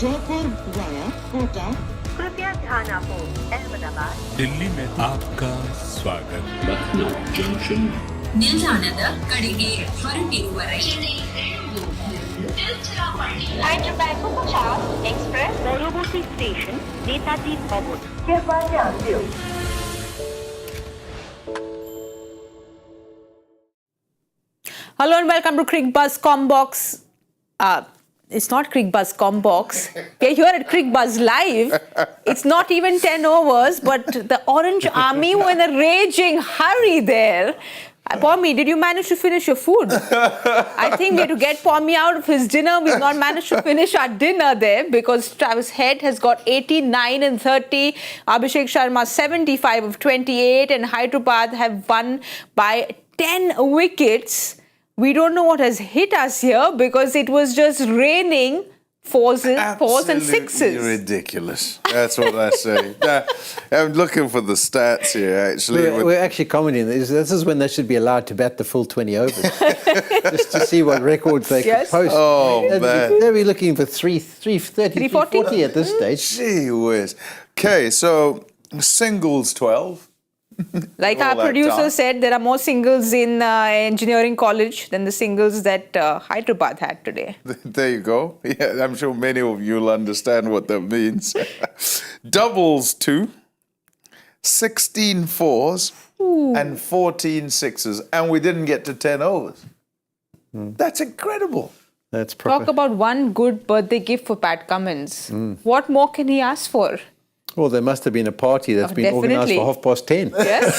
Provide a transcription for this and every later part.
Jaipur via Kota कृपया ध्यान आपो अहमदाबाद दिल्ली में आपका स्वागत Lucknow Junction. ನಿಲ್ದಾಣದ ಕಡೆಗೆ ಹೊರಟಿರುವರೆ Hyderabad to Punjab Express পরবর্তী স্টেশন নেতাজি ভবন कृपया ध्यान दियो Hello and welcome to Cricbuzz Combox. It's not Cricbuzz Combox. We're here at Cricbuzz Live. It's not even 10 overs, but the Orange Army were in a raging hurry there. Pommie, did you manage to finish your food? I think we had to get Pommie out of his dinner. We've not managed to finish our dinner there because Travis Head has got 89 and 30. Abhishek Sharma 75 of 28 and Hyderabad have won by 10 wickets. We don't know what has hit us here because it was just raining fours and sixes. Ridiculous. That's what I say. I'm looking for the stats here, actually. We're actually commenting. This is when they should be allowed to bat the full 20 overs. Just to see what records they can post. Oh, man. They'll be looking for 330, 340 at this stage. Gee whiz. Okay, so singles 12. Like our producer said, there are more singles in engineering college than the singles that Hyderabad had today. There you go. Yeah, I'm sure many of you will understand what that means. Doubles 2, 16 fours, and 14 sixes. And we didn't get to 10 overs. That's incredible. That's proper. Talk about one good birthday gift for Pat Cummins. What more can he ask for? Well, there must have been a party that's been organised for 10:30. Yes.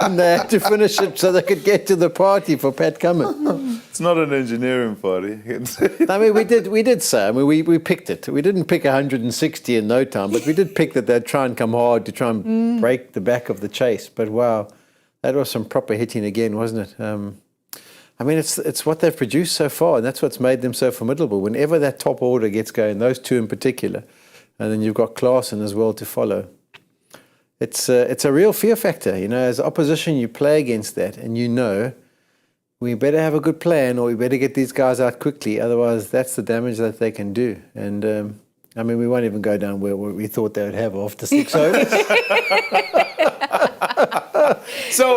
And they had to finish it so they could get to the party for Pat Cummins. It's not an engineering party. I mean, we did say. I mean, we picked it. We didn't pick 160 in no time, but we did pick that they'd try and come hard to try and break the back of the chase. But wow, that was some proper hitting again, wasn't it? I mean, it's what they've produced so far, and that's what's made them so formidable. Whenever that top order gets going, those two in particular, and then you've got Klaasen as well to follow. It's a real fear factor, you know. As opposition, you play against that, and you know we better have a good plan, or we better get these guys out quickly. Otherwise, that's the damage that they can do. And I mean, we won't even go down where we thought they would have after 6 overs. So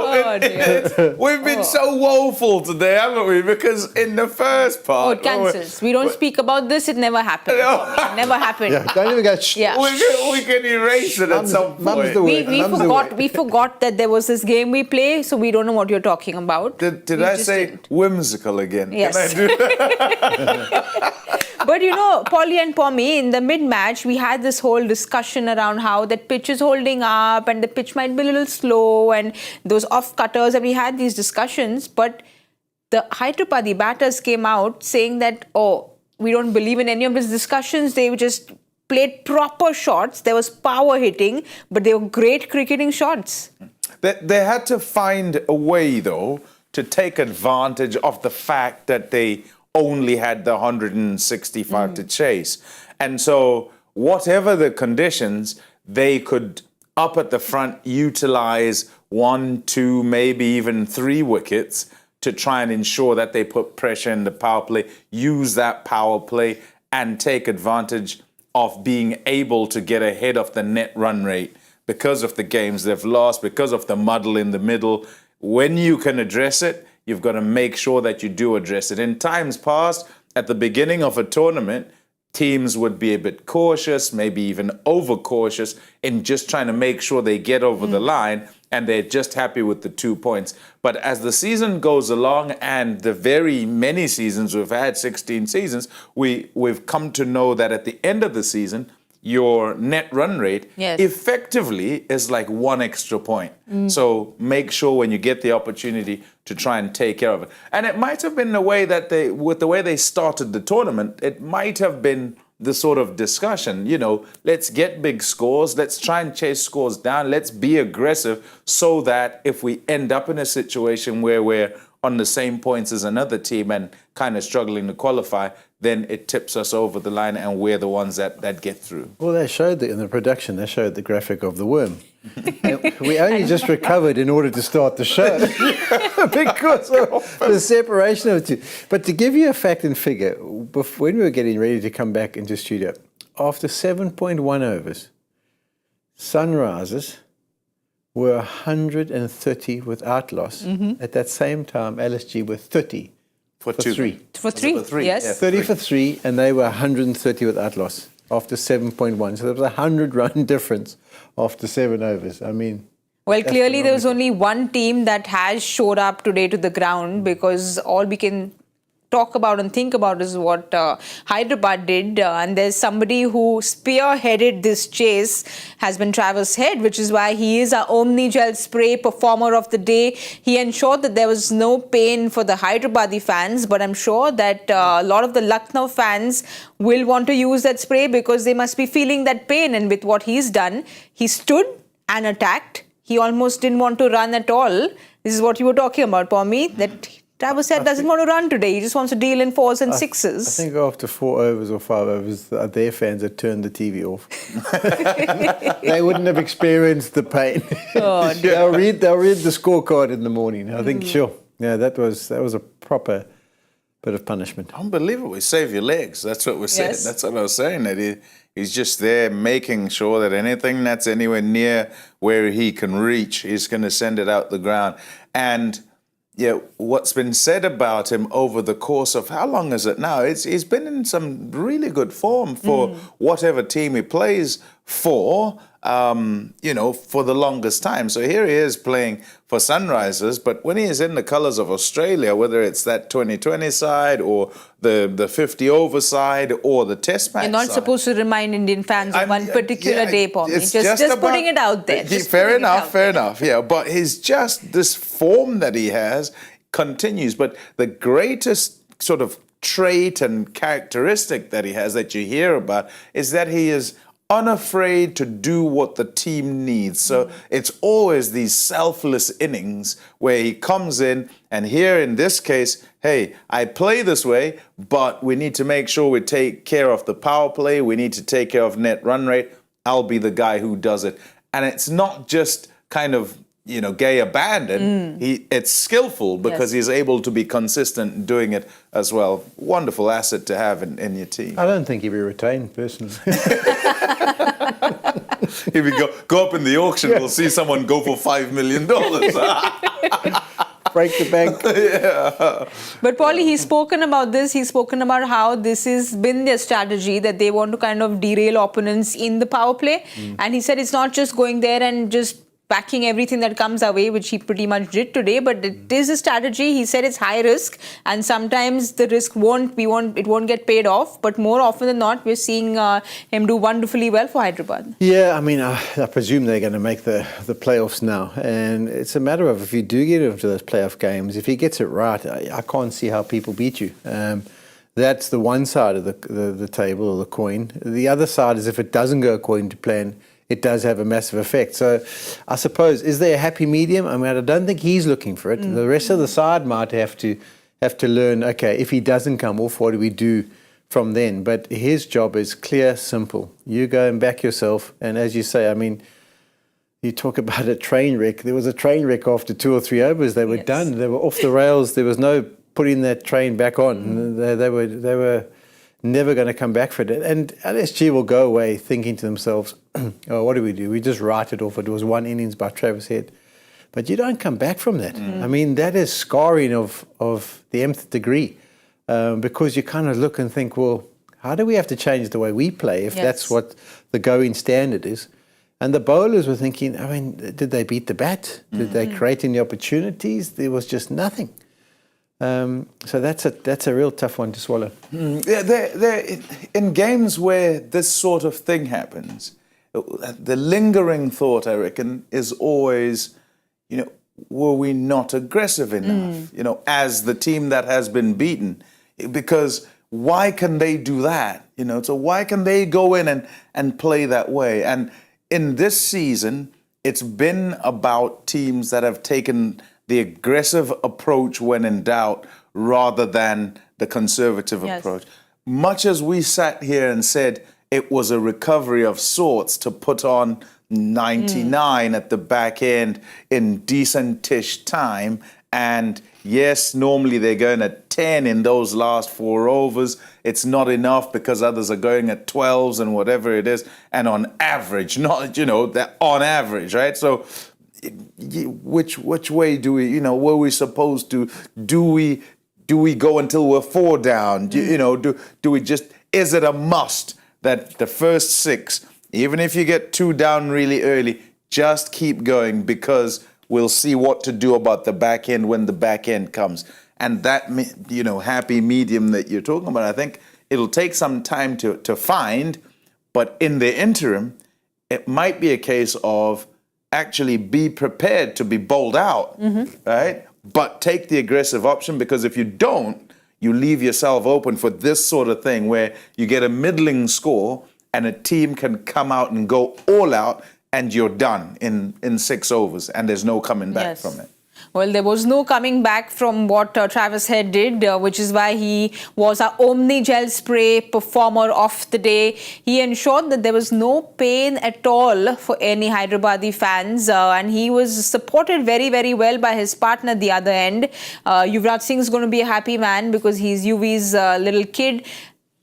we've been so woeful today, haven't we? Because in the first part... Oh, it cancels. We don't speak about this. It never happened. It never happened. Yeah, don't even go... Yeah. We can erase it at some point. We forgot that there was this game we play, so we don't know what you're talking about. Did I say whimsical again? Yes. Can I do that? But you know, Polly and Pommie, in the mid-match, we had this whole discussion around how that pitch is holding up and the pitch might be a little slow and those off-cutters, and we had these discussions. But the Hyderabadi batters came out saying that, oh, we don't believe in any of these discussions. They just played proper shots. There was power hitting, but they were great cricketing shots. They had to find a way, though, to take advantage of the fact that they only had the 165 to chase. And so whatever the conditions, they could, up at the front, utilize 1, 2, maybe even 3 wickets to try and ensure that they put pressure in the power play, use that power play, and take advantage of being able to get ahead of the net run rate because of the games they've lost, because of the muddle in the middle. When you can address it, you've got to make sure that you do address it. In times past, at the beginning of a tournament, teams would be a bit cautious, maybe even over-cautious in just trying to make sure they get over the line and they're just happy with the 2 points. But as the season goes along, and the very many seasons we've had, 16 seasons, we've come to know that at the end of the season, your net run rate effectively is like 1 extra point. So make sure when you get the opportunity to try and take care of it. And it might have been the way that with the way they started the tournament, it might have been the sort of discussion, you know, let's get big scores, let's try and chase scores down, let's be aggressive so that if we end up in a situation where we're on the same points as another team and kind of struggling to qualify, then it tips us over the line and we're the ones that get through. Well, they showed in the production, they showed the graphic of the worm. And we only just recovered in order to start the show because of the separation of the two. But to give you a fact and figure, when we were getting ready to come back into studio, after 7.1 overs, Sunrisers were 130 without loss. At that same time, LSG were 30 for three. For three, yes. Yeah, 30 for three, and they were 130 without loss after 7.1. So there was a 100-run difference after 7 overs. I mean... Well, clearly there was only one team that has showed up today to the ground, because all we can talk about and think about is what Hyderabad did, and there's somebody who spearheaded this chase, has been Travis Head, which is why he is our Omni Gel Spray Performer of the Day. He ensured that there was no pain for the Hyderabadi fans, but I'm sure that a lot of the Lucknow fans will want to use that spray because they must be feeling that pain. And with what he's done, he stood and attacked. He almost didn't want to run at all. This is what you were talking about, Pommie, that Travis Head doesn't want to run today. He just wants to deal in 4s and 6s. I think after 4 overs or 5 overs, their fans had turned the TV off. They wouldn't have experienced the pain. Oh, they'll read the scorecard in the morning. I think, sure. Yeah, that was a proper bit of punishment. Unbelievable. Save your legs. That's what we're saying. Yes. That's what I was saying. That he's just there making sure that anything that's anywhere near where he can reach, he's going to send it out the ground. And yeah, what's been said about him over the course of, how long is it now? He's been in some really good form for whatever team he plays for, for the longest time. So here he is playing for Sunrisers, but when he is in the colours of Australia, whether it's that 2020 side or the 50 over side or the Test match You're not side, supposed to remind Indian fans of one particular day, Pommie. it's Just putting it out there. Fair enough. Yeah, but he's just, this form that he has continues. But the greatest sort of trait and characteristic that he has that you hear about is that he is unafraid to do what the team needs. So it's always these selfless innings where he comes in, and here in this case, hey, I play this way, but we need to make sure we take care of the power play. We need to take care of net run rate. I'll be the guy who does it. And it's not just kind of, gay abandon. It's skillful because he's able to be consistent in doing it as well. Wonderful asset to have in your team. I don't think he'll be retained, personally. If we go up in the auction, we'll see someone go for $5 million. Break the bank. But Polly, he's spoken about this. He's spoken about how this has been their strategy, that they want to kind of derail opponents in the power play. And he said it's not just going there and just backing everything that comes our way, which he pretty much did today, but it is a strategy. He said it's high risk, and sometimes the risk won't get paid off, but more often than not, we're seeing him do wonderfully well for Hyderabad. Yeah, I mean, I presume they're going to make the playoffs now, and it's a matter of, if you do get into those playoff games, if he gets it right, I can't see how people beat you. That's the one side of the table or the coin. The other side is, if it doesn't go according to plan, it does have a massive effect. So I suppose, is there a happy medium? I mean, I don't think he's looking for it. The rest of the side might have to learn, okay, if he doesn't come off, what do we do from then? But his job is clear, simple. You go and back yourself. And as you say, I mean, you talk about a train wreck. There was a train wreck after 2 or 3 overs. They were done. They were off the rails. There was no putting that train back on. They were never going to come back for it. And LSG will go away thinking to themselves, oh, what do? We just write it off. It was 1 innings by Travis Head. But you don't come back from that. I mean, that is scarring of the nth degree, because you kind of look and think, well, how do we have to change the way we play if that's what the going standard is? And the bowlers were thinking, I mean, did they beat the bat? Did they create any opportunities? There was just nothing. So that's a real tough one to swallow. Yeah, in games where this sort of thing happens, the lingering thought, I reckon, is always, were we not aggressive enough? As the team that has been beaten, because why can they do that? So why can they go in and play that way? And in this season, it's been about teams that have taken the aggressive approach when in doubt rather than the conservative Yes. approach. Much as we sat here and said it was a recovery of sorts to put on 99 at the back end in decentish time, and yes, normally they're going at 10 in those last 4 overs. It's not enough because others are going at 12s and whatever it is. And on average, not, that on average, right? So which way do we, were we supposed to, do we go until we're 4 down? Do we just, is it a must that the first 6, even if you get 2 down really early, just keep going because we'll see what to do about the back end when the back end comes. And that, happy medium that you're talking about, I think it'll take some time to find, but in the interim, it might be a case of actually be prepared to be bowled out, right? But take the aggressive option, because if you don't, you leave yourself open for this sort of thing where you get a middling score and a team can come out and go all out and you're done in 6 overs and there's no coming back from it. Well, there was no coming back from what Travis Head did, which is why he was our Omni Gel Spray performer of the day. He ensured that there was no pain at all for any Hyderabadi fans, and he was supported very, very well by his partner at the other end. Yuvraj Singh is going to be a happy man because he's Yuvi's little kid.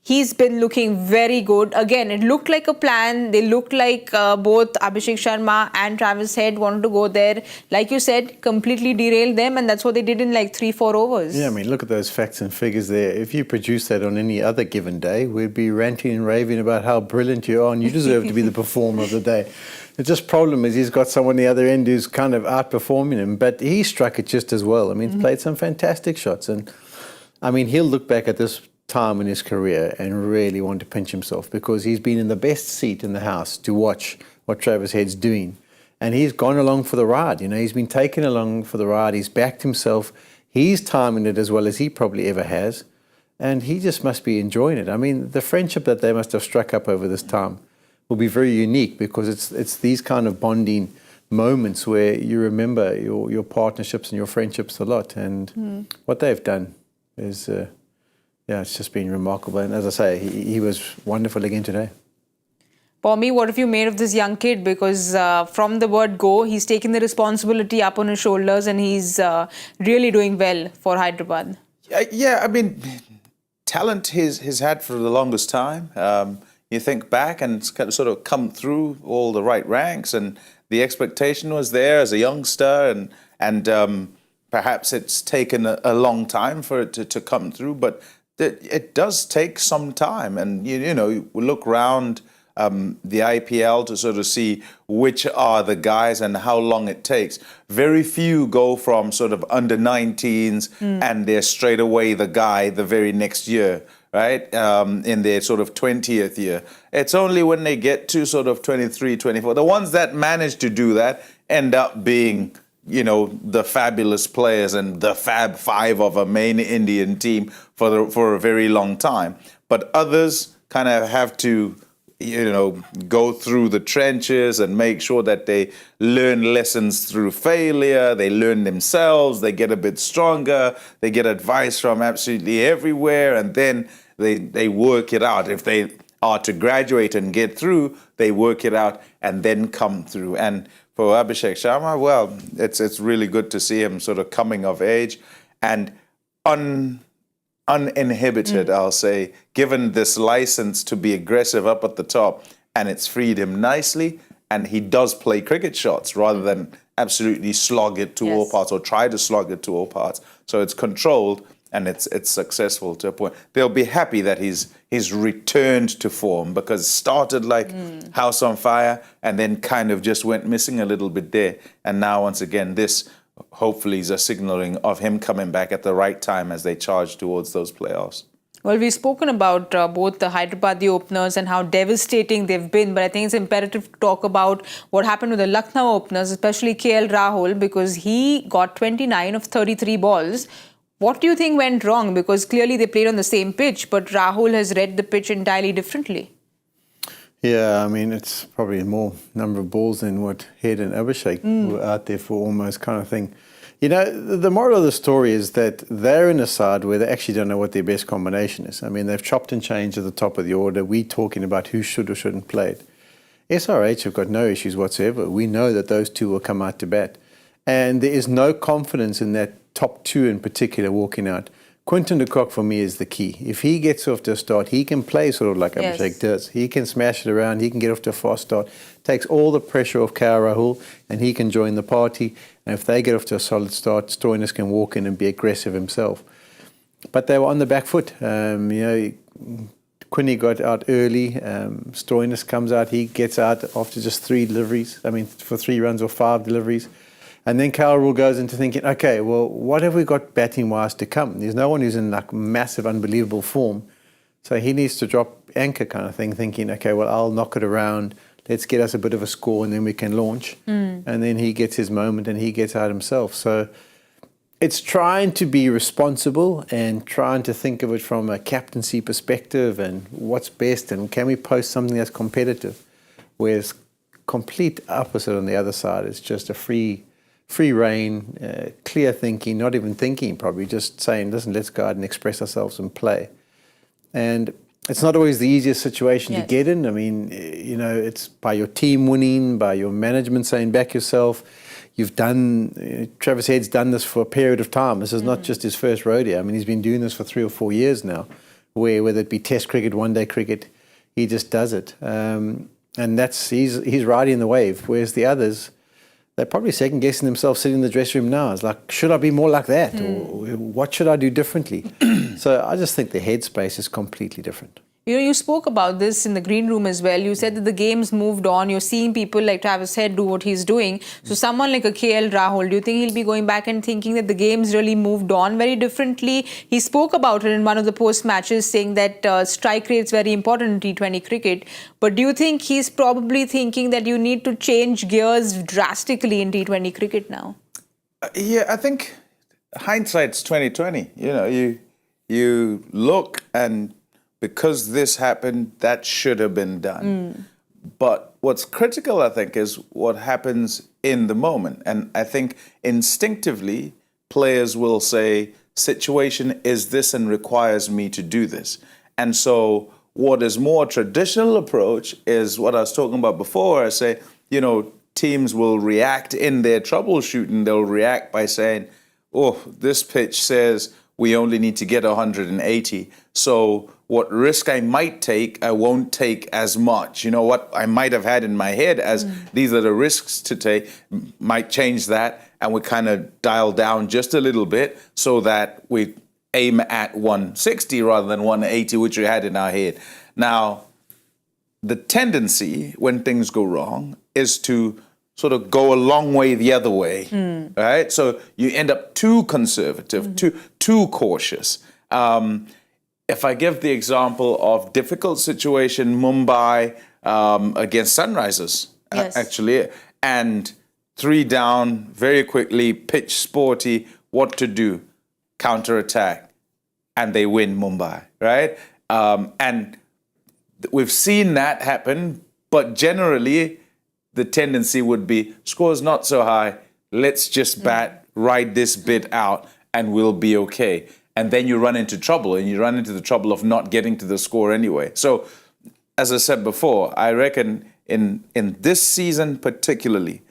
He's been looking very good. Again, it looked like a plan. They looked like both Abhishek Sharma and Travis Head wanted to go there. Like you said, completely derailed them, and that's what they did in like 3-4 overs. Yeah, I mean, look at those facts and figures there. If you produce that on any other given day, we'd be ranting and raving about how brilliant you are and you deserve to be the performer of the day. The just problem is he's got someone on the other end who's kind of outperforming him, but he struck it just as well. I mean, he's played some fantastic shots, and I mean, he'll look back at this time in his career and really want to pinch himself because he's been in the best seat in the house to watch what Travis Head's doing. And he's gone along for the ride. He's been taken along for the ride. He's backed himself. He's timing it as well as he probably ever has. And he just must be enjoying it. I mean, the friendship that they must have struck up over this time will be very unique because it's these kind of bonding moments where you remember your partnerships and your friendships a lot. And what they've done is... it's just been remarkable. And as I say, he was wonderful again today. Pommie, what have you made of this young kid? Because from the word go, he's taken the responsibility up on his shoulders and he's really doing well for Hyderabad. Yeah, I mean, talent he's had for the longest time. You think back and it's kind of sort of come through all the right ranks and the expectation was there as a youngster and perhaps it's taken a long time for it to come through, but it does take some time, and you look around the IPL to sort of see which are the guys and how long it takes. Very few go from sort of under 19s and they're straight away the guy the very next year, right? In their sort of 20th year. It's only when they get to sort of 23, 24. The ones that manage to do that end up being the fabulous players and the Fab Five of a main Indian team for a very long time. But others kind of have to, go through the trenches and make sure that they learn lessons through failure. They learn themselves. They get a bit stronger. They get advice from absolutely everywhere. And then they work it out. If they are to graduate and get through, they work it out and then come through. And for Abhishek Sharma, well, it's really good to see him sort of coming of age and uninhibited, I'll say, given this license to be aggressive up at the top, and it's freed him nicely, and he does play cricket shots rather than absolutely slog it to all parts or try to slog it to all parts. So it's controlled and it's successful to a point. They'll be happy that he's returned to form because it started like house on fire and then kind of just went missing a little bit there. And now, once again, this hopefully is a signaling of him coming back at the right time as they charge towards those playoffs. Well, we've spoken about both the Hyderabadi openers and how devastating they've been, but I think it's imperative to talk about what happened with the Lucknow openers, especially Rahul, because he got 29 of 33 balls. What do you think went wrong? Because clearly they played on the same pitch, but Rahul has read the pitch entirely differently. Yeah, I mean, it's probably more number of balls than what Head and Abhishek were out there for almost kind of thing. You know, the moral of the story is that they're in a side where they actually don't know what their best combination is. I mean, they've chopped and changed at the top of the order. We're talking about who should or shouldn't play it. SRH have got no issues whatsoever. We know that those two will come out to bat. And there is no confidence in that top two in particular walking out. Quinton de Kock for me is the key. If he gets off to a start, he can play sort of like Abhishek does. He can smash it around, he can get off to a fast start, takes all the pressure off Kher, Rahul, and he can join the party. And if they get off to a solid start, Stoinis can walk in and be aggressive himself. But they were on the back foot. Quinny got out early. Stoinis comes out, he gets out after just 3 deliveries. I mean, for 3 runs or 5 deliveries. And then Rahul goes into thinking, okay, well, what have we got batting-wise to come? There's no one who's in like massive, unbelievable form. So he needs to drop anchor kind of thing, thinking, okay, well, I'll knock it around. Let's get us a bit of a score and then we can launch. And then he gets his moment and he gets out himself. So it's trying to be responsible and trying to think of it from a captaincy perspective and what's best and can we post something that's competitive. Whereas complete opposite on the other side is just a free rein, clear thinking, not even thinking probably, just saying, listen, let's go out and express ourselves and play. And it's not always the easiest situation to get in. I mean, you know, it's by your team winning, by your management saying back yourself. You've done, Travis Head's done this for a period of time. This is not just his first rodeo. I mean, he's been doing this for 3 or 4 years now, where whether it be test cricket, one-day cricket, he just does it. And that's, he's riding the wave, whereas the others, they're probably second-guessing themselves sitting in the dressing room now. It's like, should I be more like that? Or what should I do differently? So I just think the headspace is completely different. You know, you spoke about this in the green room as well. You said that the game's moved on. You're seeing people like Travis Head do what he's doing. So someone like a KL Rahul, do you think he'll be going back and thinking that the game's really moved on very differently? He spoke about it in one of the post-matches, saying that strike rate's very important in T20 cricket. But do you think he's probably thinking that you need to change gears drastically in T20 cricket now? Yeah, I think hindsight's 2020. You know, you look and because this happened, that should have been done. But what's critical, I think, is what happens in the moment. And I think instinctively, players will say, situation is this and requires me to do this. And so what is more traditional approach is what I was talking about before. I say, you know, teams will react in their troubleshooting. They'll react by saying, oh, this pitch says we only need to get 180. So what risk I might take, I won't take as much. You know, what I might have had in my head as these are the risks to take, might change that, and we kind of dial down just a little bit so that we aim at 160 rather than 180, which we had in our head. Now, the tendency when things go wrong is to sort of go a long way the other way, right? So you end up too conservative, too cautious. If I give the example of difficult situation, Mumbai against Sunrisers, actually, and 3 down very quickly, pitch sporty, what to do? Counter-attack, and they win Mumbai, right? And we've seen that happen, but generally the tendency would be, score's not so high, let's just ride this bit out and we'll be okay. And then you run into trouble, and you run into the trouble of not getting to the score anyway. So, as I said before, I reckon in this season particularly,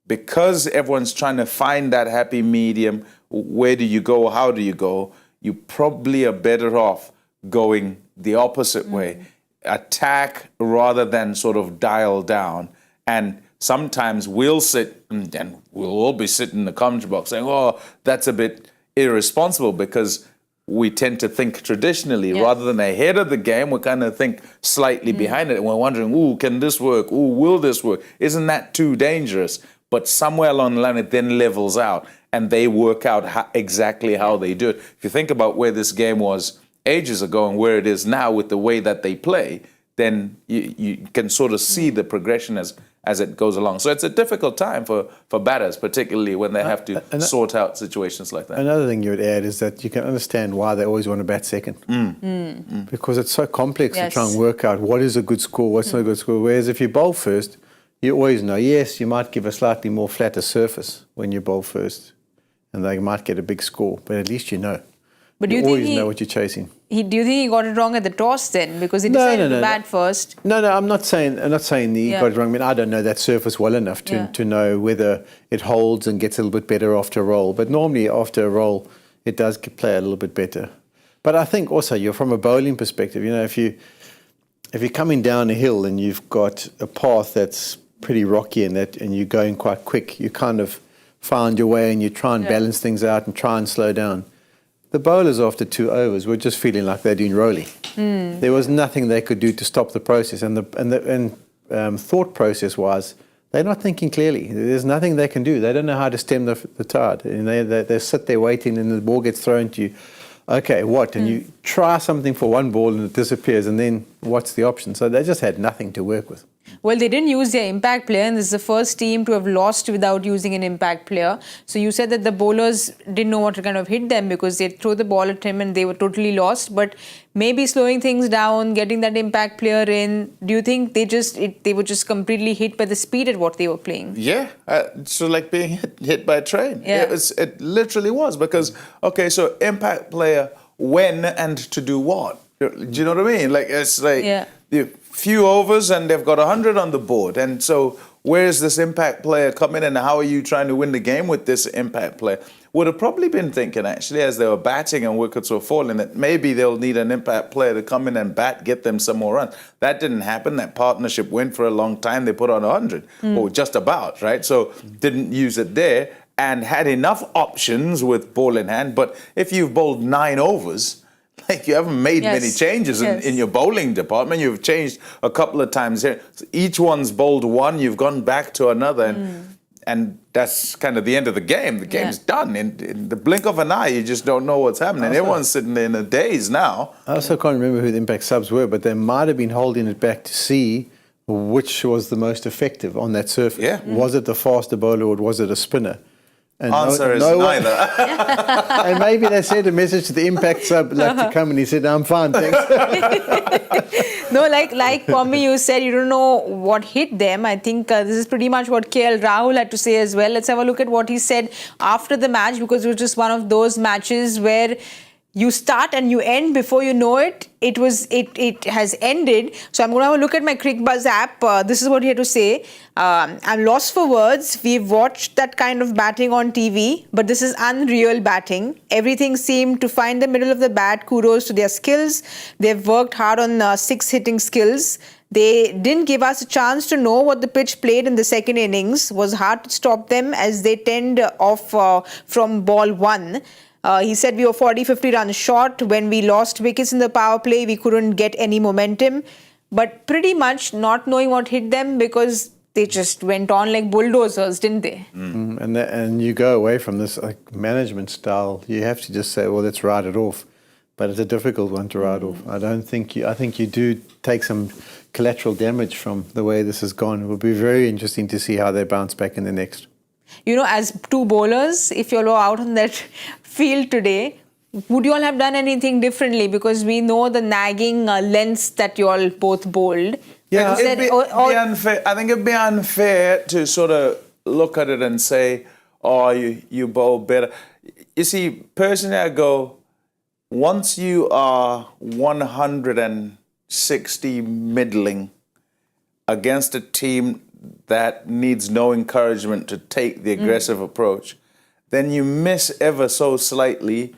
because everyone's trying to find that happy medium, where do you go, how do you go, you probably are better off going the opposite way. Attack rather than sort of dial down. And sometimes we'll sit, and we'll all be sitting in the commentary box saying, oh, that's a bit irresponsible, because we tend to think traditionally rather than ahead of the game. We kind of think slightly behind it, and we're wondering, ooh, can this work? Ooh, will this work? Isn't that too dangerous? But somewhere along the line, it then levels out, and they work out exactly how they do it. If you think about where this game was ages ago and where it is now with the way that they play, then you can sort of see the progression as it goes along. So it's a difficult time for batters, particularly when they have to sort out situations like that. Another thing you would add is that you can understand why they always want to bat second. Because it's so complex to try and work out what is a good score, what's not a good score. Whereas if you bowl first, you always know, yes, you might give a slightly more flatter surface when you bowl first. and they might get a big score. But at least you know. But do you you always think know what you're chasing. do you think he got it wrong at the toss then? Because he decided to bat first. No, I'm not saying he got it wrong. I mean, I don't know that surface well enough to know whether it holds and gets a little bit better after a roll. But normally after a roll, it does play a little bit better. But I think also you're from a bowling perspective. You know, if you're coming down a hill and you've got a path that's pretty rocky and you're going quite quick, you kind of find your way and you try and balance things out and try and slow down. The bowlers after 2 overs were just feeling like they're doing rolling. There was nothing they could do to stop the process, and thought process wise, they're not thinking clearly. There's nothing they can do. They don't know how to stem the tide. And they sit there waiting, and the ball gets thrown to you. Okay, what? And you try something for one ball and it disappears, and then what's the option? So they just had nothing to work with. Well, they didn't use their impact player, and this is the first team to have lost without using an impact player. So you said that the bowlers didn't know what to kind of hit them because they'd throw the ball at him and they were totally lost. But maybe slowing things down, getting that impact player in, do you think they were just completely hit by the speed at what they were playing? Yeah, so like being hit by a train. Yeah. It literally was because, okay, so impact player when and to do what? Do you know what I mean? Like, it's like few overs and they've got 100 on the board. And so where's this impact player coming in and how are you trying to win the game with this impact player? Would have probably been thinking, actually, as they were batting and wickets were falling, that maybe they'll need an impact player to come in and bat, get them some more runs. That didn't happen. That partnership went for a long time. They put on 100, or just about, right? So didn't use it there and had enough options with ball in hand. But if you've bowled 9 overs, like you haven't made many changes in your bowling department. You've changed a couple of times here. So each one's bowled one, you've gone back to another. And that's kind of the end of the game. The game's done. In the blink of an eye, you just don't know what's happening. Everyone's sitting there in a daze now. I also can't remember who the impact subs were, but they might have been holding it back to see which was the most effective on that surface. Yeah. Was it the faster bowler or was it a spinner? And Answer is neither. And maybe they sent a message to the impact sub to come, and he said, "I'm fine, thanks." No, like Pommie, you said you don't know what hit them. I think this is pretty much what Rahul had to say as well. Let's have a look at what he said after the match, because it was just one of those matches where you start and you end before you know it. It has ended. So I'm going to have a look at my Cricbuzz app. This is what he had to say. I'm lost for words. We've watched that kind of batting on TV, but this is unreal batting. Everything seemed to find the middle of the bat. Kudos to their skills. They've worked hard on 6 hitting skills. They didn't give us a chance to know what the pitch played in the second innings. It was hard to stop them as they tend off from ball 1. He said we were 40-50 runs short. When we lost wickets in the power play, we couldn't get any momentum. But pretty much not knowing what hit them because they just went on like bulldozers, didn't they? And you go away from this like management style. You have to just say, well, let's write it off. But it's a difficult one to write off. I think you do take some collateral damage from the way this has gone. It will be very interesting to see how they bounce back in the next. You know, as 2 bowlers, if you're out on that field today, would you all have done anything differently? Because we know the nagging lengths that you all both bowled. Yeah, it'd be unfair. I think it'd be unfair to sort of look at it and say, oh, you bowl better. You see, personally, I go, once you are 160 middling against a team that needs no encouragement to take the aggressive approach, then you miss ever so slightly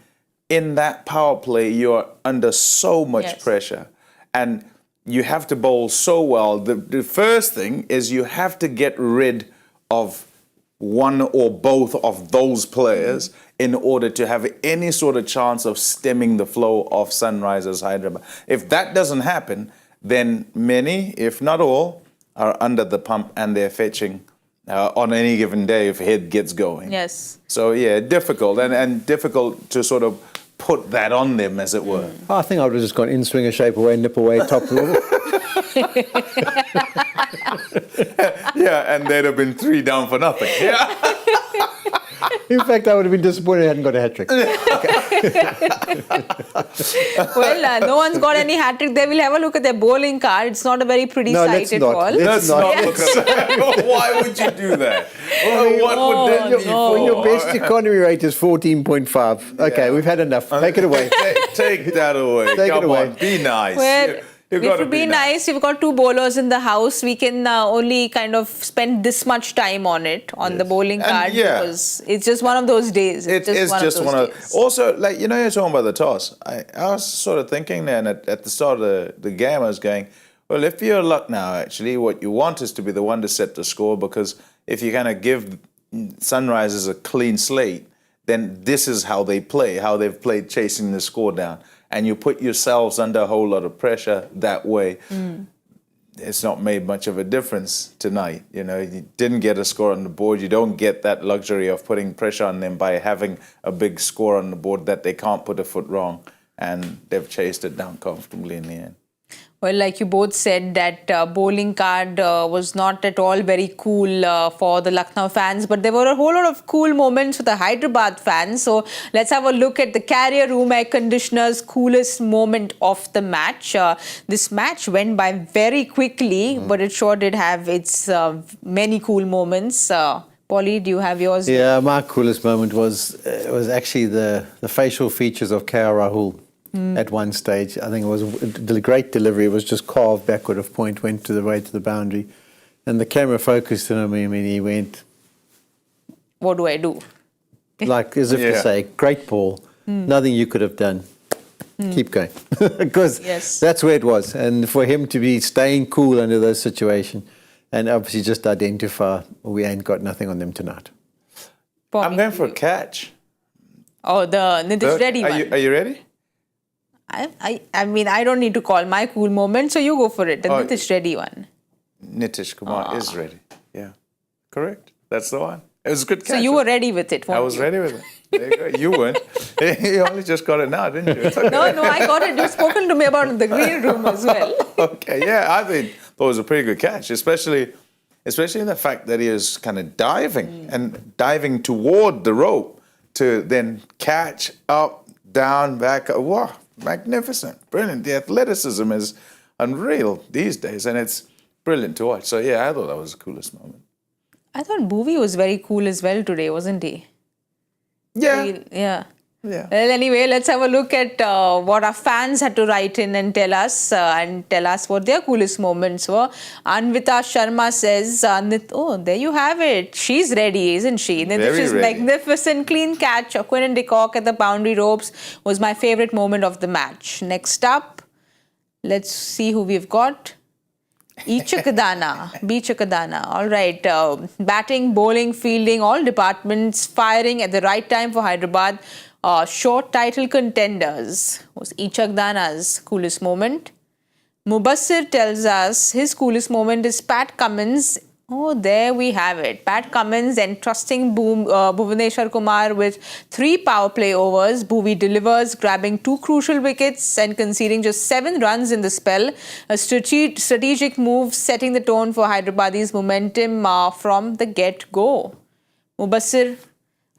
in that power play. You're under so much pressure and you have to bowl so well. The first thing is you have to get rid of one or both of those players in order to have any sort of chance of stemming the flow of Sunrisers Hyderabad. If that doesn't happen, then many, if not all, are under the pump and they're fetching on any given day if head gets going. Yes. So, yeah, difficult and difficult to sort of put that on them, as it were. I think I would have just gone in, swinger shape away, nip away, top level. Yeah, and they'd have been 3 down for nothing. Yeah. In fact, I would have been disappointed I hadn't got a hat trick. Well, no one's got any hat trick. They will have a look at their bowling card. It's not a very pretty No, sight let's at not. all. Let's That's not look at that. Why would you do that? What would that be for? When your best economy rate is 14.5. Okay, we've had enough. Take it away. Take that away. Take it Come away. on, be nice. Well, You've if got you to be nice, you've got two bowlers in the house. We can only kind of spend this much time on it, on the bowling And card, yeah. because it's just one of those days. It is just one of days. also, like, you're talking about the toss. I was sort of thinking then at the start of the game, I was going, well, if you're Lucknow, actually, what you want is to be the one to set the score, because if you kind of give Sunrisers a clean slate, then this is how they play, how they've played chasing the score down. And you put yourselves under a whole lot of pressure that way. It's not made much of a difference tonight. You didn't get a score on the board. You don't get that luxury of putting pressure on them by having a big score on the board that they can't put a foot wrong. And they've chased it down comfortably in the end. Well, like you both said, that bowling card was not at all very cool for the Lucknow fans, but there were a whole lot of cool moments for the Hyderabad fans. So let's have a look at the carrier room air conditioner's coolest moment of the match. This match went by very quickly, but it sure did have its many cool moments. Polly, do you have yours? Yeah, my coolest moment was actually the facial features of Kher Rahul. At one stage, I think it was a great delivery. It was just carved backward of point, went to the way to the boundary, and the camera focused on him. I mean, he went, What do I do? like as if to say, "Great ball, nothing you could have done. Keep going," because that's where it was. And for him to be staying cool under those situations, and obviously just identify we ain't got nothing on them tonight. Pommie, I'm going for a catch. Oh, the Nitish Reddy one. Are you ready? I mean, I don't need to call my cool moment, so you go for it. The Oh, Nitish Reddy one. Nitish Kumar is ready. Yeah, correct. That's the one. It was a good catch. So you were ready with it, I weren't was you? ready with it. There you go. You weren't. You only just got it now, didn't you? It's okay. No, I got it. You've spoken to me about it in the green room as well. Okay, yeah, I think that was a pretty good catch, especially the fact that he was kind of diving toward the rope to then catch up, down, back. Wow, magnificent, brilliant. The athleticism is unreal these days, and it's brilliant to watch. So yeah, I thought that was the coolest moment. I thought Bhuvi was very cool as well today, wasn't he? Yeah. Yeah. Yeah. Well, anyway, let's have a look at what our fans had to write in and tell us what their coolest moments were. Anvita Sharma says, oh, there you have it. She's ready, isn't she? Nitish's magnificent clean catch of Quinn and de Kock at the boundary ropes was my favorite moment of the match. Next up, let's see who we've got. Bichakadana. All right. Batting, bowling, fielding, all departments firing at the right time for Hyderabad. Short title contenders was Ichakdana's coolest moment. Mubassir tells us his coolest moment is Pat Cummins. Oh, there we have it. Pat Cummins entrusting Bhuvneshwar Kumar with 3 power play overs. Bhuvi delivers, grabbing 2 crucial wickets and conceding just 7 runs in the spell. A strategic move setting the tone for Hyderabadi's momentum from the get-go. Mubassir,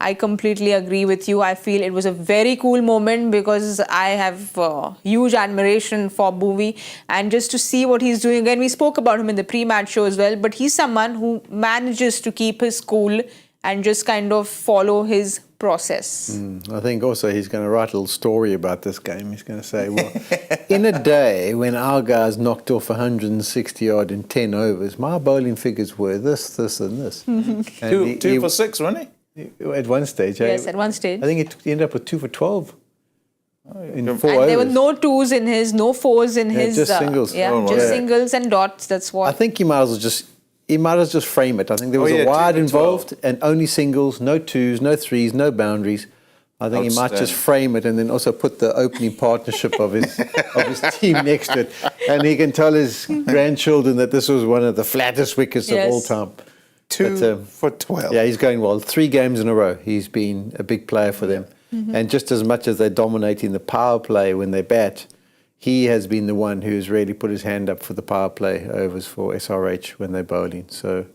I completely agree with you. I feel it was a very cool moment because I have huge admiration for Bhuvi, and just to see what he's doing. Again, we spoke about him in the pre-match show as well, but he's someone who manages to keep his cool and just kind of follow his process. I think also he's going to write a little story about this game. He's going to say, well, in a day when our guys knocked off 160 odd in 10 overs, my bowling figures were this, and this. And two for 6, wasn't he? At one stage, Yes, at one stage. I think he ended up with 2 for 12 in 4 And overs. there were no 2s in his, no 4s in his. just singles. Singles and dots. That's what. I think he might as well just frame it. I think there was a wide involved and only singles, no 2s, no 3s, no boundaries. I think he might just frame it and then also put the opening partnership of his team next to it, and he can tell his grandchildren that this was one of the flattest wickets of all time. 2 for 12. Yeah, he's going well. 3 games in a row. He's been a big player for them. And just as much as they're dominating the power play when they bat, he has been the one who's really put his hand up for the power play overs for SRH when they're bowling. So,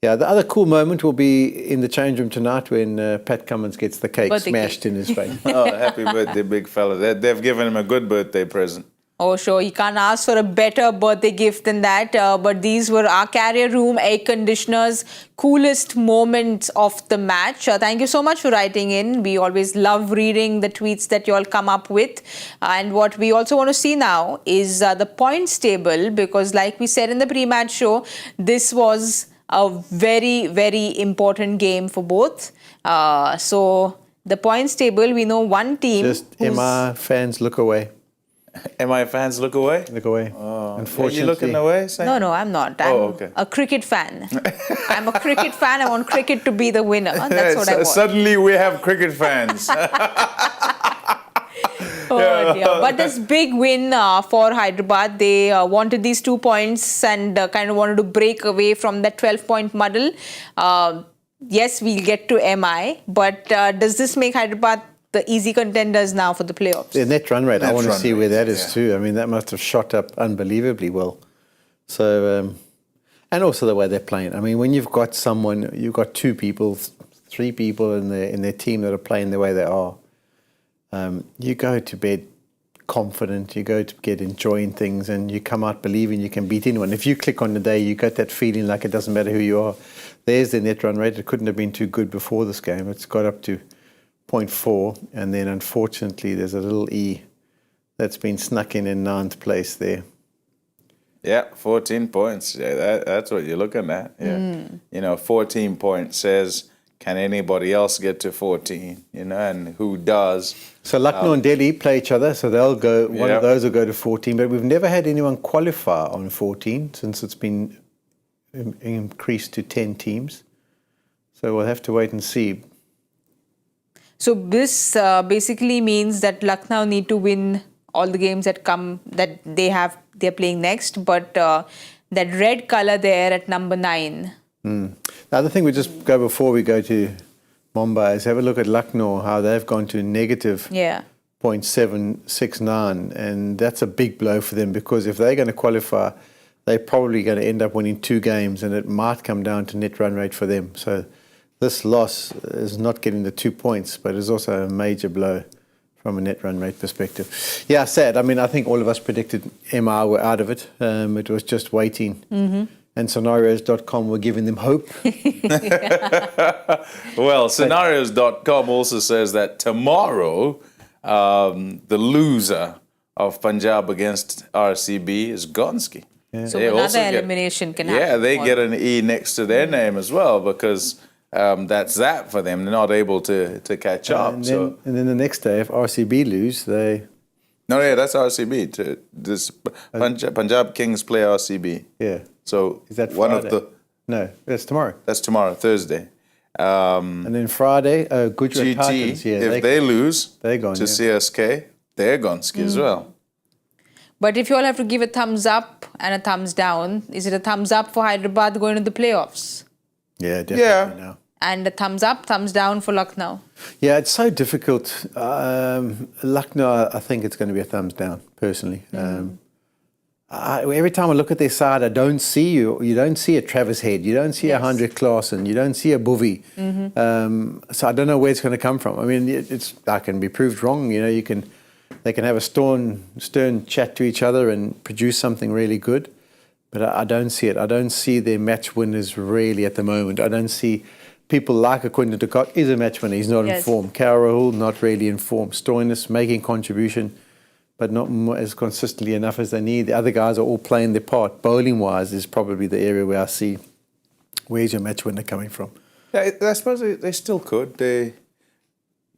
Yeah, the other cool moment will be in the change room tonight when Pat Cummins gets the cake Birthday smashed cake. in his face. Oh, happy birthday, big fella. They've given him a good birthday present. Oh, sure. You can't ask for a better birthday gift than that. But these were our carrier room air conditioners, coolest moments of the match. Thank you so much for writing in. We always love reading the tweets that you all come up with. And what we also want to see now is the points table, because like we said in the pre-match show, this was a very, very important game for both. So the points table, we know one team. Just MR fans, look away. MI fans, look away. Look away. Are Unfortunately. you looking away? Sam? No, I'm not. I'm okay. a cricket fan. I'm a cricket fan. I want cricket to be the winner. That's what I want. Suddenly we have cricket fans. Oh dear. But this big win for Hyderabad. They wanted these 2 points and kind of wanted to break away from that 12-point muddle. Yes, we'll get to MI. But does this make Hyderabad the easy contenders now for the playoffs? The net run rate, I Net want to run see where rate, that is yeah. too. I mean, that must have shot up unbelievably well. So, and also the way they're playing. I mean, when you've got someone, you've got 2 people, 3 people in their team that are playing the way they are, you go to bed confident, you go to bed enjoying things, and you come out believing you can beat anyone. If you click on the day, you got that feeling like it doesn't matter who you are. There's the net run rate. It couldn't have been too good before this game. It's got up to 0.4, and then unfortunately there's a little E that's been snuck in 9th place there. Yeah, 14 points. Yeah, that's what you're looking at. Yeah. 14 points says, can anybody else get to 14? And who does? So Lucknow and Delhi play each other, so they'll go. One of those will go to 14, but we've never had anyone qualify on 14 since it's been increased to 10 teams. So we'll have to wait and see. So this basically means that Lucknow need to win all the games that they're playing next. But that red color there at number 9. The other thing we just go before we go to Mumbai is have a look at Lucknow, how they've gone to negative 0.769, and that's a big blow for them, because if they're going to qualify, they're probably going to end up winning 2 games, and it might come down to net run rate for them. So this loss is not getting the 2 points, but it's also a major blow from a net run rate perspective. Yeah, sad. I mean, I think all of us predicted MR were out of it. It was just waiting. And scenarios.com were giving them hope. Well, scenarios.com also says that tomorrow, the loser of Punjab against RCB is Gonski. So another elimination can happen. Yeah, they get an E next to their name as well, because that's that for them. They're not able to catch up. And then the next day, if RCB lose, they... No, yeah, that's RCB. Punjab Kings play RCB. Yeah. So is that one Friday? of the... No, that's tomorrow. That's tomorrow, Thursday. And then Friday, Gujarat GT, Titans. Yeah, if they lose they're gone, to CSK, they're Gonski as well. But if you all have to give a thumbs up and a thumbs down, is it a thumbs up for Hyderabad going to the playoffs? Yeah, definitely now. And a thumbs up, thumbs down for Lucknow? Yeah, it's so difficult. Lucknow, I think it's going to be a thumbs down, personally. Every time I look at their side, I don't see you don't see a Travis Head, you don't see a Heinrich Klaasen, you don't see a Bhuvie. So I don't know where it's going to come from. I mean, I can be proved wrong. They can have a stern chat to each other and produce something really good, but I don't see it. I don't see their match winners really at the moment. I don't see people like a Quinton de Kock is a match winner. He's not in form. Rahul, not really in form. Stoinis making contribution, but not as consistently enough as they need. The other guys are all playing their part. Bowling-wise is probably the area where I see where's your match winner coming from. Yeah, I suppose they still could. They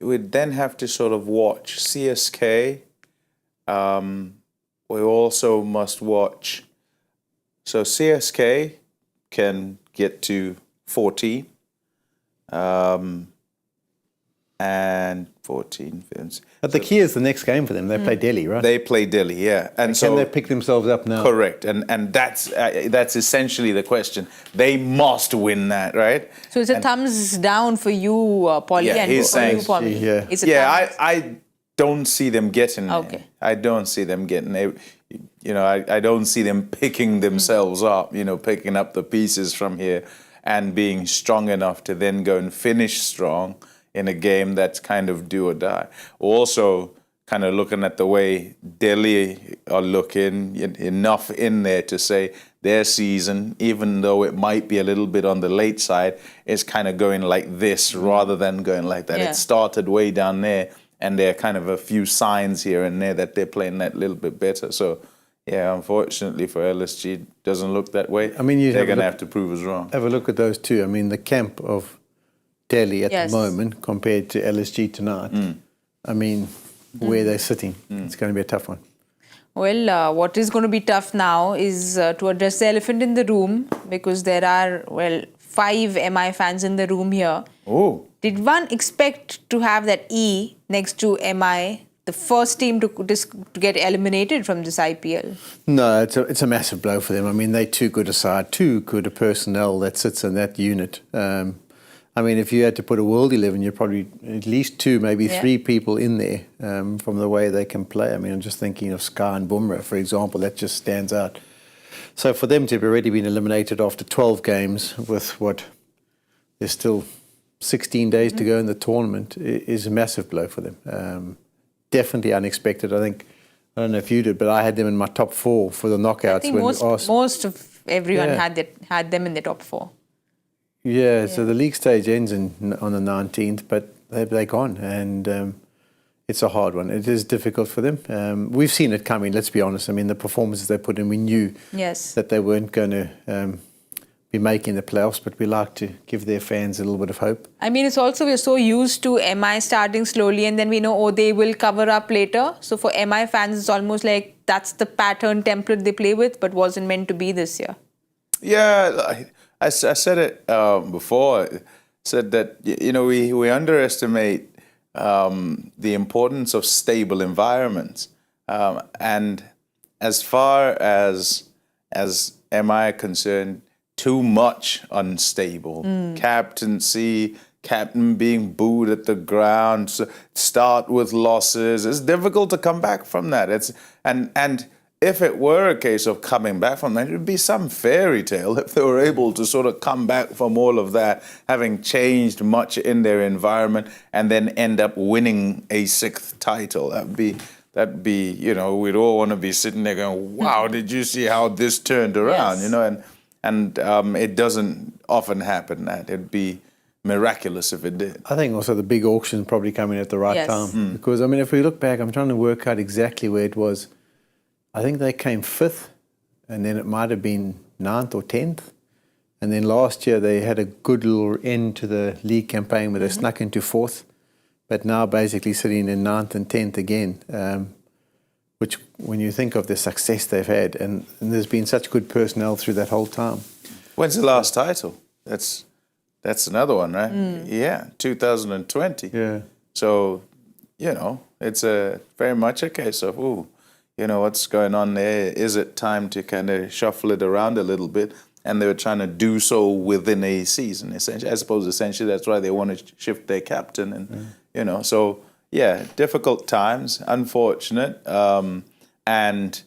would then have to sort of watch CSK. We also must watch. So CSK can get to 14. And 14. But the key is the next game for them. They play Delhi, right? They play Delhi, yeah. And so can they pick themselves up now? Correct, and that's essentially the question. They must win that, right? So it's a thumbs down for you, Polly, Yeah, and he's for you, saying- Pommie. Yeah. It's a thumbs. I don't see them getting there. Okay. I don't see them getting there. I don't see them picking themselves up, picking up the pieces from here and being strong enough to then go and finish strong in a game that's kind of do or die. Also, kind of looking at the way Delhi are looking, enough in there to say their season, even though it might be a little bit on the late side, is kind of going like this rather than going like that. Yeah. It started way down there, and there are kind of a few signs here and there that they're playing that little bit better. So, yeah, unfortunately for LSG, it doesn't look that way. I mean, they're going to have to prove us wrong. Have a look at those two. I mean, the camp of Delhi at Yes. the moment compared to LSG tonight. I mean, where they're sitting, it's going to be a tough one. Well, what is going to be tough now is to address the elephant in the room, because there are, 5 MI fans in the room here. Oh. Did one expect to have that E next to MI, the first team to get eliminated from this IPL? No, it's a massive blow for them. I mean, they're too good a side, too good a personnel that sits in that unit. I mean, if you had to put a world 11, you're probably at least 2, maybe 3 people in there from the way they can play. I mean, I'm just thinking of Sky and Bumrah, for example. That just stands out. So for them to have already been eliminated after 12 games with there's still 16 days to go in the tournament is a massive blow for them. Definitely unexpected. I don't know if you did, but I had them in my top 4 for the knockouts. I think most of everyone had them in the top 4. Yeah, so the league stage ends on the 19th, but they're gone, and it's a hard one. It is difficult for them. We've seen it coming, let's be honest. I mean, the performances they put in, we knew that they weren't going to be making the playoffs, but we like to give their fans a little bit of hope. I mean, it's also, we're so used to MI starting slowly, and then we know, they will cover up later. So for MI fans, it's almost like that's the pattern template they play with, but wasn't meant to be this year. Yeah, I said it before. I said that, we underestimate the importance of stable environments. And as far as MI are concerned, too much unstable. Captaincy, captain being booed at the ground, start with losses. It's difficult to come back from that. And if it were a case of coming back from that, it would be some fairy tale if they were able to sort of come back from all of that, having changed much in their environment, and then end up winning a 6th title. That'd be, we'd all want to be sitting there going, wow, did you see how this turned around? Yes. And it doesn't often happen that. It'd be miraculous if it did. I think also the big auction probably coming at the right time. Because, I mean, if we look back, I'm trying to work out exactly where it was. I think they came 5th, and then it might have been 9th or 10th. And then last year they had a good little end to the league campaign where they snuck into 4th, but now basically sitting in 9th and 10th again, which when you think of the success they've had, and there's been such good personnel through that whole time. When's the last title? That's another one, right? Yeah, 2020. Yeah. So, it's very much a case of, what's going on there? Is it time to kind of shuffle it around a little bit? And they were trying to do so within a season, essentially. I suppose essentially that's why they want to shift their captain. And, so, yeah, difficult times, unfortunate. And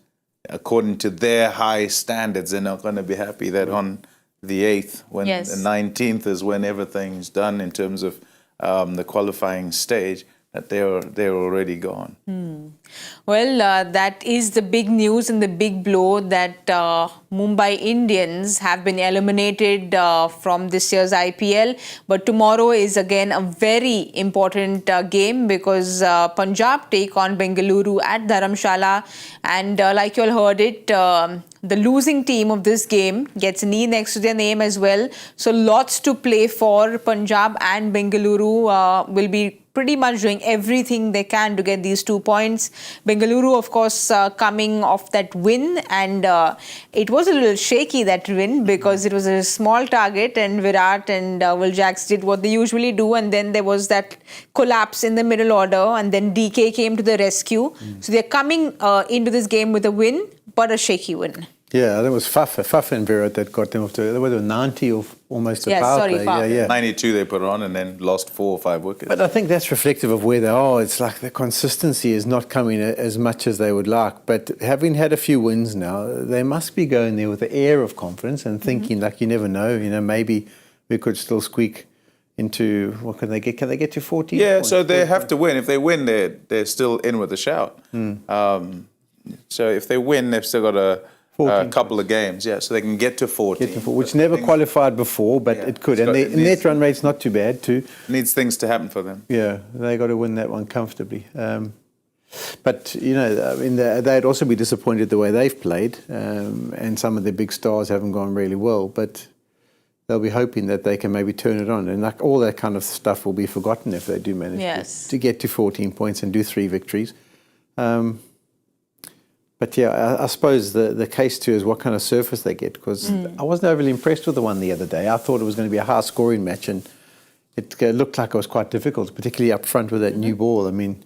according to their high standards, they're not going to be happy that on the 8th, when the 19th is when everything's done in terms of the qualifying stage, that they're already gone. Well, that is the big news and the big blow that Mumbai Indians have been eliminated from this year's IPL. But tomorrow is again a very important game, because Punjab take on Bengaluru at Dharamshala. And like you all heard it, the losing team of this game gets an E next to their name as well. So lots to play for. Punjab and Bengaluru will be pretty much doing everything they can to get these 2 points. Bengaluru, of course, coming off that win, and it was a little shaky, that win, because it was a small target, and Virat and Will Jacks did what they usually do, and then there was that collapse in the middle order, and then DK came to the rescue. So they're coming into this game with a win, but a shaky win. Yeah, that was Faf and Virat that got them off to, they were 90 or almost a power play. Yeah. 92 they put on and then lost 4 or 5 wickets. But I think that's reflective of where they are. It's like the consistency is not coming as much as they would like. But having had a few wins now, they must be going there with the air of confidence and thinking, like, you never know, maybe we could still squeak into, what can they get? Can they get to 14? Yeah, points? so they have to win. If they win, they're still in with a shout. So if they win, they've still got a 14 couple of games. Yeah, so they can get to 14. Which never qualified before, but it could. And the net run rate's not too bad too. Needs things to happen for them. Yeah, they got to win that one comfortably. But, you know, I mean, they'd also be disappointed the way they've played, and some of their big stars haven't gone really well, but they'll be hoping that they can maybe turn it on. And like all that kind of stuff will be forgotten if they do manage to get to 14 points and do 3 victories. But yeah, I suppose the case too is what kind of surface they get, because I wasn't overly impressed with the one the other day. I thought it was going to be a high-scoring match, and it looked like it was quite difficult, particularly up front with that new ball. I mean,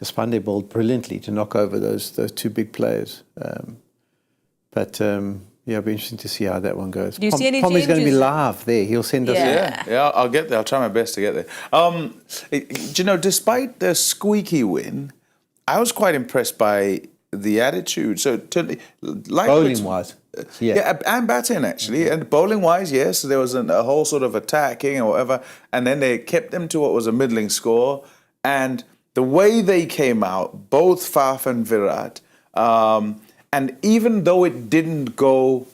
Despande bowled brilliantly to knock over those 2 big players. Yeah, it'll be interesting to see how that one goes. Do you see any Pommie's going to be changes? live there. He'll send us. Yeah, I'll get there. I'll try my best to get there. Do you know, despite the squeaky win, I was quite impressed by the attitude. So, Bowling wise. Yeah, and batting actually. And bowling wise, yes, there was a whole sort of attacking or whatever. And then they kept them to what was a middling score. And the way they came out, both Faf and Virat, and even though it didn't go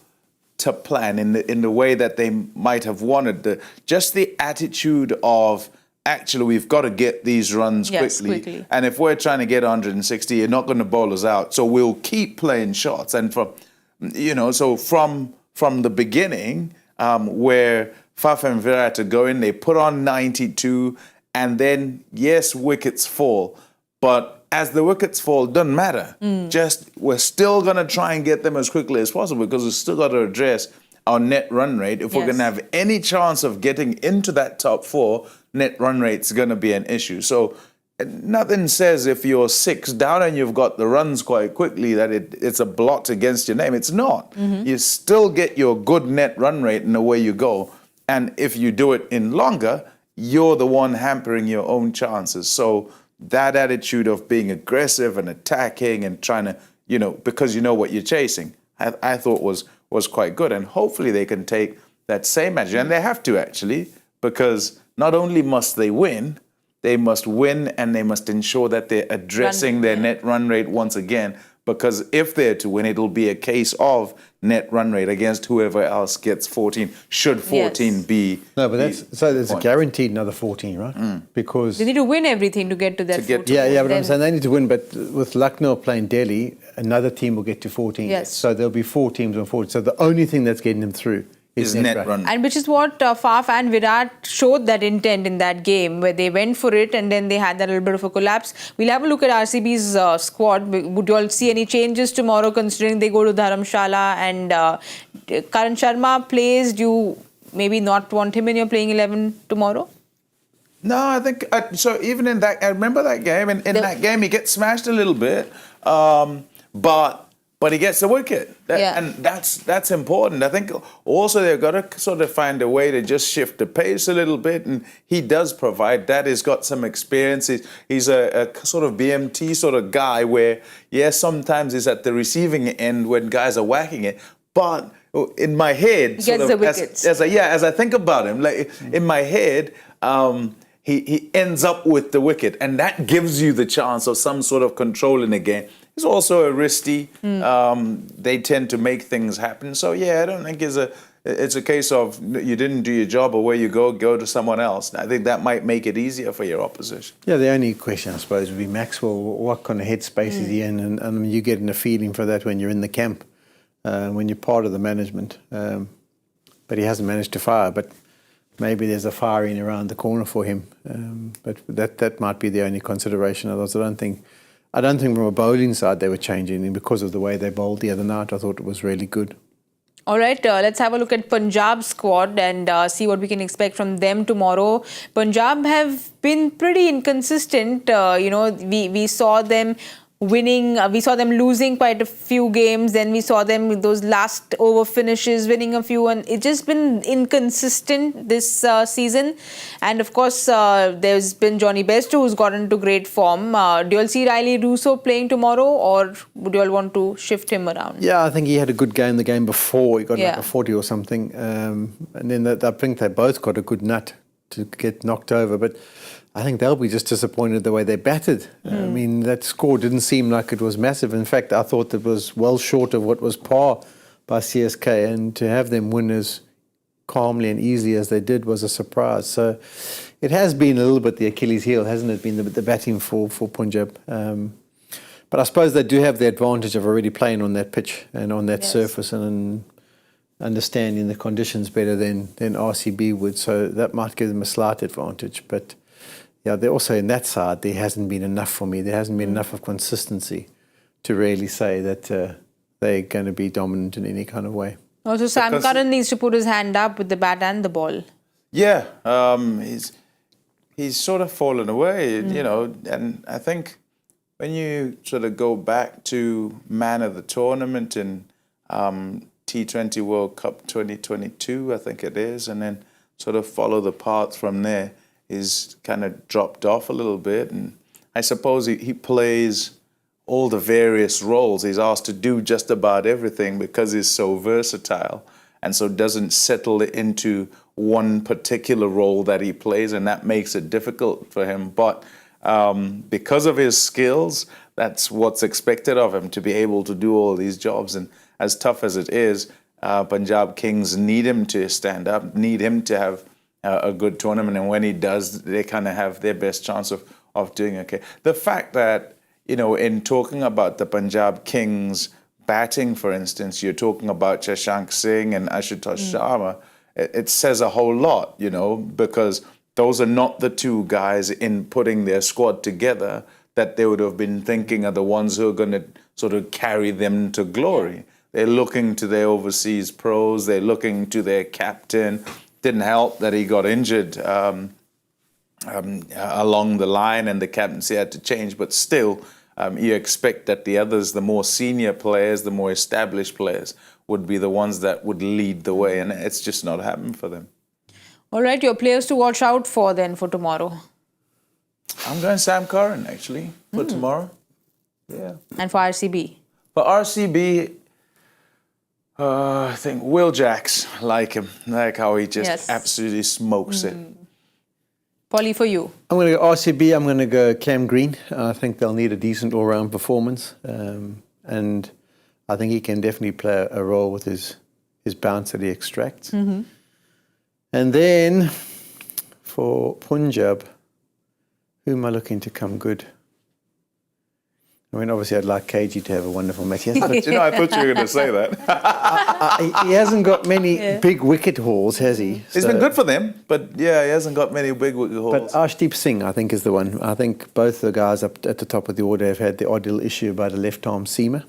to plan in the way that they might have wanted, just the attitude of, actually, we've got to get these runs quickly. And if we're trying to get 160, you're not going to bowl us out. So we'll keep playing shots. And from the beginning, where Faf and Virat are going, they put on 92, and then, yes, wickets fall. But as the wickets fall, doesn't matter. We're still going to try and get them as quickly as possible, because we've still got to address our net run rate. If we're going to have any chance of getting into that top 4, net run rate's going to be an issue. So nothing says if you're 6 down and you've got the runs quite quickly that it's a blot against your name. It's not. You still get your good net run rate and away you go. And if you do it in longer, you're the one hampering your own chances. So that attitude of being aggressive and attacking and trying to, because you know what you're chasing, I thought was quite good. And hopefully they can take that same attitude. And they have to, actually, because not only must they win, they must win and they must ensure that they're addressing their net run rate once again. Because if they're to win, it'll be a case of net run rate against whoever else gets 14. Should 14 be... No, but there's a guaranteed another 14, right? Because... They need to win everything to get to that 14. Yeah, but I'm saying they need to win. But with Lucknow playing Delhi, another team will get to 14. Yes. So there'll be 4 teams on 14. So the only thing that's getting them through is net run. And which is what Faf and Virat showed that intent in that game, where they went for it and then they had that little bit of a collapse. We'll have a look at RCB's squad. Would you all see any changes tomorrow, considering they go to Dharamshala and Karan Sharma plays? Do you maybe not want him in your playing 11 tomorrow? No, I think, so even in that, I remember that game, and in that game he gets smashed a little bit, but he gets the wicket. And that's important. I think also they've got to sort of find a way to just shift the pace a little bit, and he does provide that. He's got some experience. He's a sort of BMT sort of guy where, sometimes he's at the receiving end when guys are whacking it, but in my head, he gets the wickets. As I think about him, like in my head, he ends up with the wicket, and that gives you the chance of some sort of control in the game. He's also a wristy. They tend to make things happen. So I don't think it's a case of you didn't do your job, away you go to someone else. I think that might make it easier for your opposition. Yeah, the only question, I suppose, would be Maxwell. What kind of headspace is he in? And you're getting a feeling for that when you're in the camp, when you're part of the management. But he hasn't managed to fire. But maybe there's a firing around the corner for him. But that might be the only consideration. Otherwise, I don't think from a bowling side they were changing because of the way they bowled the other night. I thought it was really good. All right, let's have a look at Punjab's squad and see what we can expect from them tomorrow. Punjab have been pretty inconsistent. We saw them winning. We saw them losing quite a few games. Then we saw them with those last over finishes, winning a few. And it's just been inconsistent this season. And of course, there's been Johnny Bairstow who's got into great form. Do you all see Riley Russo playing tomorrow, or would you all want to shift him around? Yeah, I think he had a good game the game before. He got Yeah. like a 40 or something. And then I think they both got a good nut to get knocked over. But I think they'll be just disappointed the way they batted. I mean, that score didn't seem like it was massive. In fact, I thought it was well short of what was par by CSK. And to have them win as calmly and easily as they did was a surprise. So it has been a little bit the Achilles heel, hasn't it, been the batting for Punjab. But I suppose they do have the advantage of already playing on that pitch and on that surface and understanding the conditions better than RCB would. So that might give them a slight advantage. But yeah, they're also in that side, there hasn't been enough for me. There hasn't been enough of consistency to really say that they're going to be dominant in any kind of way. Also, Sam Curran needs to put his hand up with the bat and the ball. Yeah, he's sort of fallen away, you know, and I think when you sort of go back to man of the tournament in T20 World Cup 2022, I think it is, and then sort of follow the path from there, he's kind of dropped off a little bit. And I suppose he plays all the various roles. He's asked to do just about everything because he's so versatile, and so doesn't settle into one particular role that he plays, and that makes it difficult for him. But because of his skills, that's what's expected of him, to be able to do all these jobs. And as tough as it is, Punjab Kings need him to stand up, need him to have a good tournament. And when he does, they kind of have their best chance of doing okay. The fact that, you know, in talking about the Punjab Kings batting, for instance, you're talking about Shashank Singh and Ashutosh Sharma, it says a whole lot, you know, because those are not the two guys in putting their squad together that they would have been thinking are the ones who are going to sort of carry them to glory. They're looking to their overseas pros. They're looking to their captain. Didn't help that he got injured along the line and the captaincy had to change. But still, you expect that the others, the more senior players, the more established players, would be the ones that would lead the way. And it's just not happened for them. All right, your players to watch out for then for tomorrow. I'm going Sam Curran, actually, for tomorrow. Yeah. And for RCB? For RCB, I think Will Jacks, like him, like how he just absolutely smokes it. Polly, for you? I'm going to go RCB. I'm going to go Cam Green. I think they'll need a decent all-round performance. And I think he can definitely play a role with his bounce that he extracts. And then for Punjab, who am I looking to come good? I mean, obviously, I'd like KG to have a wonderful match. He hasn't, You know, I thought you were going to say that. he hasn't got many big wicket hauls, has he? He's been good for them, but yeah, he hasn't got many big wicket hauls. But Arshdeep Singh, I think, is the one. I think both the guys up at the top of the order have had the odd little issue about a left-arm seamer.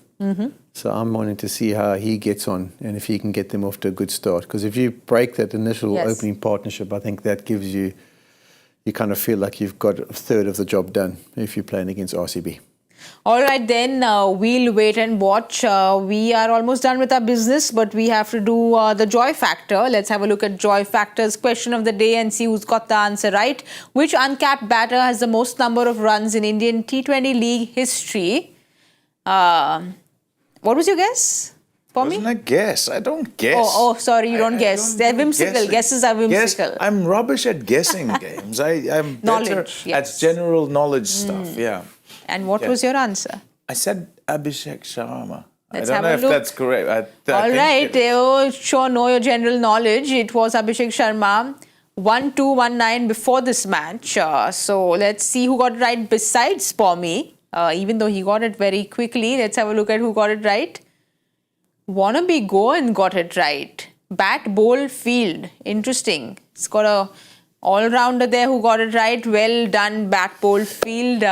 So I'm wanting to see how he gets on and if he can get them off to a good start. Because if you break that initial opening partnership, I think that gives you kind of feel like you've got a third of the job done if you're playing against RCB. All right, then we'll wait and watch. We are almost done with our business, but we have to do the joy factor. Let's have a look at joy factor's question of the day and see who's got the answer right. Which uncapped batter has the most number of runs in Indian T20 League history? What was your guess, Pommie? Wasn't a guess. I don't guess. Oh, sorry, you don't guess. They're whimsical. Guesses are whimsical. Yes, I'm rubbish at guessing games. I'm better at general knowledge stuff, yeah. And what was your answer? I said Abhishek Sharma. Let's I have don't know a if look. that's correct. All right, sure, know your general knowledge. It was Abhishek Sharma, 1-2-1-9 before this match. So let's see who got it right besides Pommie. Even though he got it very quickly, let's have a look at who got it right. Wannabe Goan got it right. Bat, bowl, field. Interesting. It's got a all-rounder there who got it right. Well done, bat, bowl, field.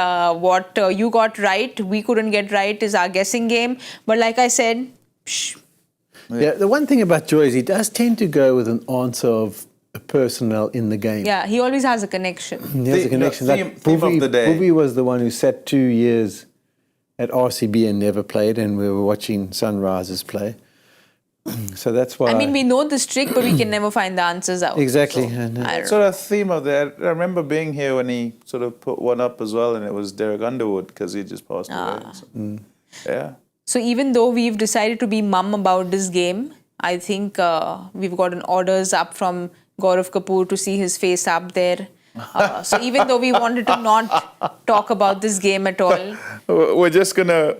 What you got right, we couldn't get right, is our guessing game. But like I said, Yeah, the one thing about Joy is he does tend to go with an answer of a personnel in the game. yeah, he always has a connection. He has a connection. theme of the day. Bhuvi was the one who sat 2 years at RCB and never played, and we were watching Sunrisers play. So that's why. I mean, we know this trick, but we can never find the answers out. Exactly. So, And, I don't Sort of theme of that. I remember being here when he sort of put one up as well, and it was Derek Underwood because he just passed away. So, yeah. So even though we've decided to be mum about this game, I think we've gotten orders up from Gaurav Kapoor to see his face up there. So even though we wanted to not talk about this game at all, We're just gonna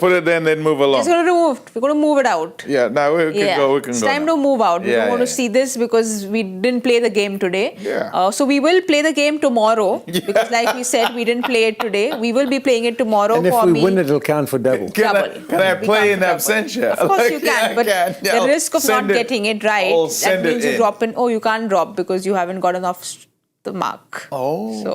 put it there and then move along. we're going to move it out. Yeah, no, we can go. We can It's go. time now. to move out. We Yeah, don't want to yeah. see this because we didn't play the game today. Yeah. So we will play the game tomorrow because, like we said, we didn't play it today. We will be playing it tomorrow. and if for we me. win it, it'll count for double. Can I We play can't in double. absentia? Of course you can, but Yeah, the risk of not send it. getting it right, I'll that send it means you in. drop in. Oh, you can't drop because you haven't got enough the mark. Oh. So,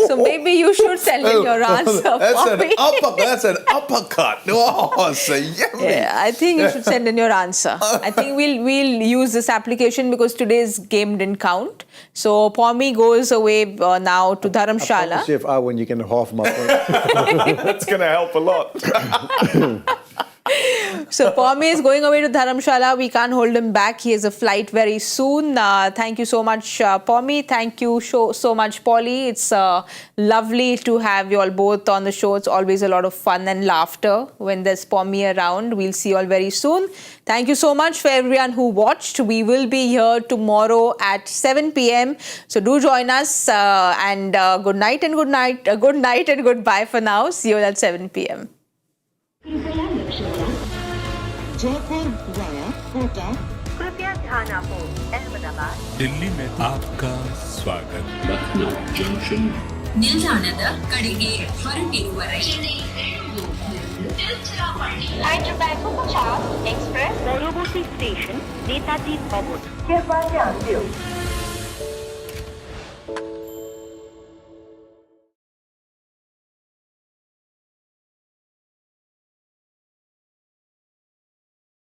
so maybe you should send in your answer. That's an uppercut. Oh, Saiyami. Yeah, I think you should send in your answer. I think we'll use this application because today's game didn't count. So Pommie goes away now to Dharamshala. See if I win, you can half my point. That's going to help a lot. So Pommie is going away to Dharamshala. We can't hold him back. He has a flight very soon. Thank you so much, Pommie. Thank you so much, Polly. It's lovely to have you all both on the show. It's always a lot of fun and laughter when there's Pommie around. We'll see you all very soon. Thank you so much for everyone who watched. We will be here tomorrow at 7 p.m. So do join us and good night and goodbye for now. See you at 7 p.m. Jaipur via Kota. कृपया ध्यान आपो अहमदाबाद दिल्ली में आपका स्वागत ನಿಲ್ದಾಣದ ಕಡೆಗೆ ಹೊರಟಿರುವರೆ Hyderabad Punjab Express পরবর্তী station Netaji ভবন। कृपया ध्यान दियो